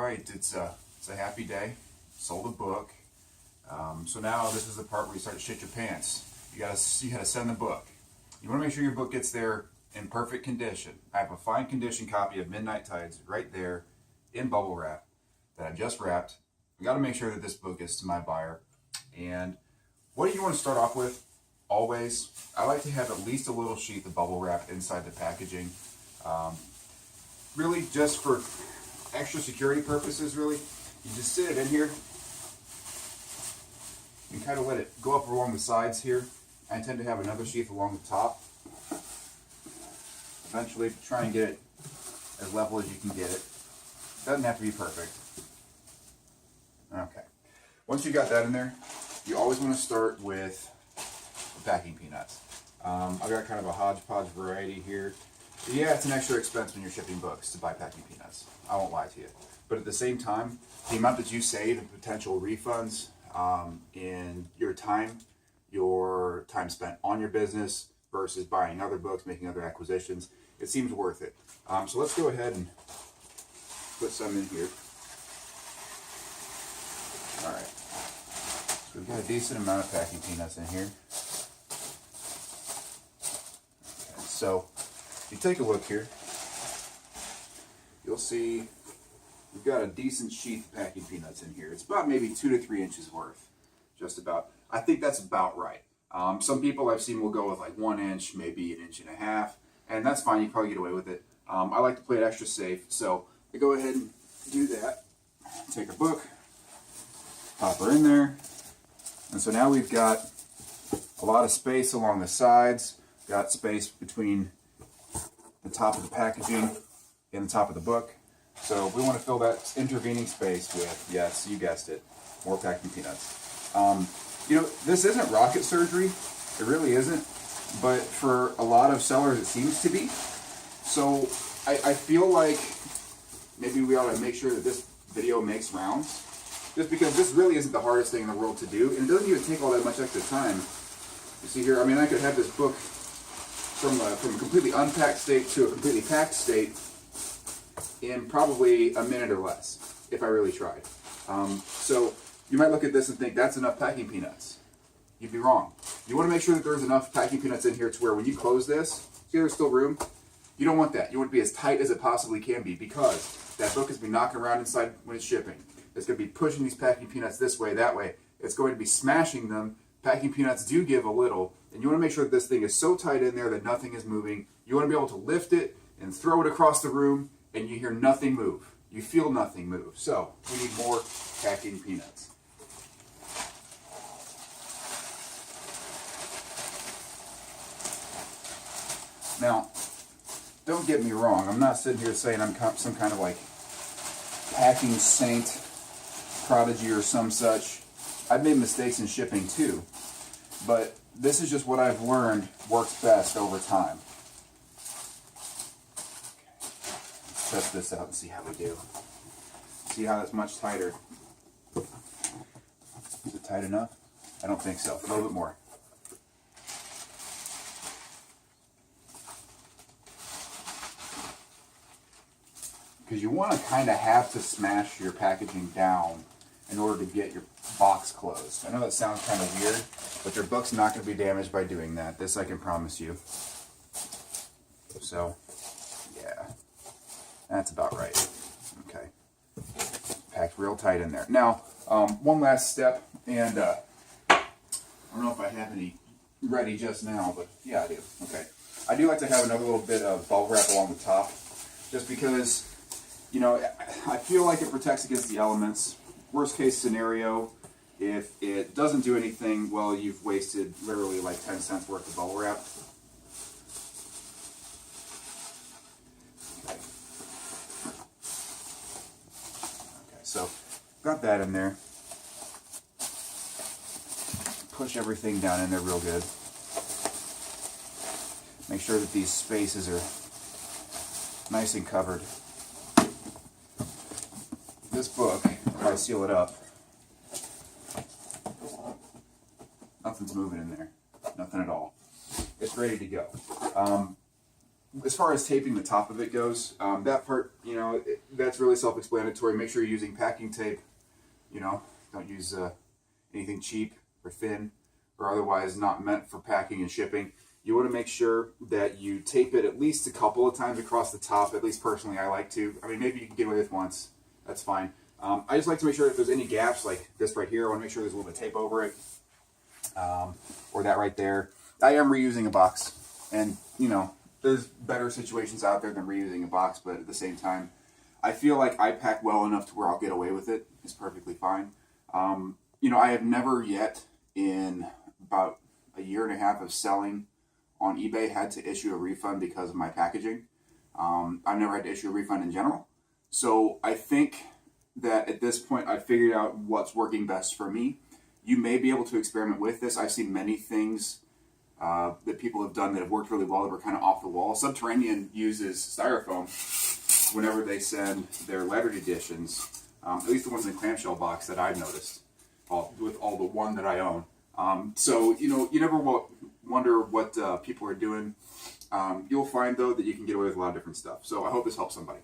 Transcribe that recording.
right, it's a happy day. Sold a book. So now this is the part where you start to shit your pants. You gotta send the book. You want to make sure your book gets there in perfect condition. I have a fine condition copy of Midnight Tides right there in bubble wrap that I just wrapped. We got to make sure that this book gets to my buyer. And what do you want to start off with? Always, I like to have at least a little sheath of bubble wrap inside the packaging. Really just for extra security purposes, really. You just sit it in here. You kind of let it go up along the sides here. I tend to have another sheath along the top. Eventually try and get it as level as you can get it. Doesn't have to be perfect. Okay. Once you got that in there, you always want to start with packing peanuts. I've got kind of a hodgepodge variety here. Yeah, it's an extra expense when you're shipping books to buy packing peanuts. I won't lie to you. But at the same time, the amount that you save in potential refunds in your time spent on your business versus buying other books, making other acquisitions, it seems worth it. So let's go ahead and put some in here. All right. So we've got a decent amount of packing peanuts in here. Okay, so if you take a look here, you'll see we've got a decent sheath of packing peanuts in here. It's about maybe 2 to 3 inches worth, just about. I think that's about right. Some people I've seen will go with like 1 inch, maybe 1.5 inches, and that's fine. You can probably get away with it. I like to play it extra safe, so I go ahead and do that. Take a book, pop her in there, and so now we've got a lot of space along the sides. Got space between the top of the packaging and the top of the book. So we want to fill that intervening space with, yes, you guessed it, more packing peanuts. You know, this isn't rocket surgery. It really isn't. But for a lot of sellers, it seems to be. So I feel like maybe we ought to make sure that this video makes rounds. Just because this really isn't the hardest thing in the world to do. And it doesn't even take all that much extra time. You see here, I mean, I could have this book from a completely unpacked state to a completely packed state in probably a minute or less, if I really tried. So you might look at this and think that's enough packing peanuts. You'd be wrong. You want to make sure that there's enough packing peanuts in here to where when you close this, see there's still room? You don't want that. You want it to be as tight as it possibly can be because that book is going to be knocking around inside when it's shipping. It's going to be pushing these packing peanuts this way, that way. It's going to be smashing them. Packing peanuts do give a little, and you want to make sure that this thing is so tight in there that nothing is moving. You want to be able to lift it and throw it across the room, and you hear nothing move. You feel nothing move. So we need more packing peanuts. Now, don't get me wrong. I'm not sitting here saying I'm some kind of like packing saint, prodigy or some such. I've made mistakes in shipping too, but this is just what I've learned works best over time. Let's test this out and see how we do. See how that's much tighter. Is it tight enough? I don't think so. A little bit more. Because you want to kind of have to smash your packaging down in order to get your box closed. I know that sounds kind of weird, but your book's not going to be damaged by doing that. This I can promise you. So, yeah, that's about right. Okay, packed real tight in there. Now, one last step, and I don't know if I have any ready just now, but yeah, I do. Okay, I do like to have another little bit of bubble wrap along the top, just because, you know, I feel like it protects against the elements. Worst case scenario, if it doesn't do anything, well, you've wasted literally like 10 cents worth of bubble wrap. Okay, so got that in there. Push everything down in there real good. Make sure that these spaces are nice and covered. This book, if I seal it up, nothing's moving in there. Nothing at all. It's ready to go. as far as taping the top of it goes, that part, that's really self-explanatory. Make sure you're using packing tape. Don't use anything cheap or thin or otherwise not meant for packing and shipping. You want to make sure that you tape it at least a couple of times across the top. At least personally, I like to. I mean, maybe you can get away with once. That's fine. I just like to make sure if there's any gaps, like this right here, I want to make sure there's a little bit of tape over it, or that right there. I am reusing a box, and there's better situations out there than reusing a box, but at the same time, I feel like I pack well enough to where I'll get away with it. It's perfectly fine. I have never yet, in about a year and a half of selling on eBay, had to issue a refund because of my packaging. I've never had to issue a refund in general. So I think that at this point I've figured out what's working best for me. You may be able to experiment with this. I've seen many things that people have done that have worked really well that were kind of off the wall. Subterranean uses styrofoam whenever they send their lettered editions, at least the ones in the clamshell box that I've noticed, with all the one that I own. So you never wonder what people are doing. You'll find, though, that you can get away with a lot of different stuff. So I hope this helps somebody.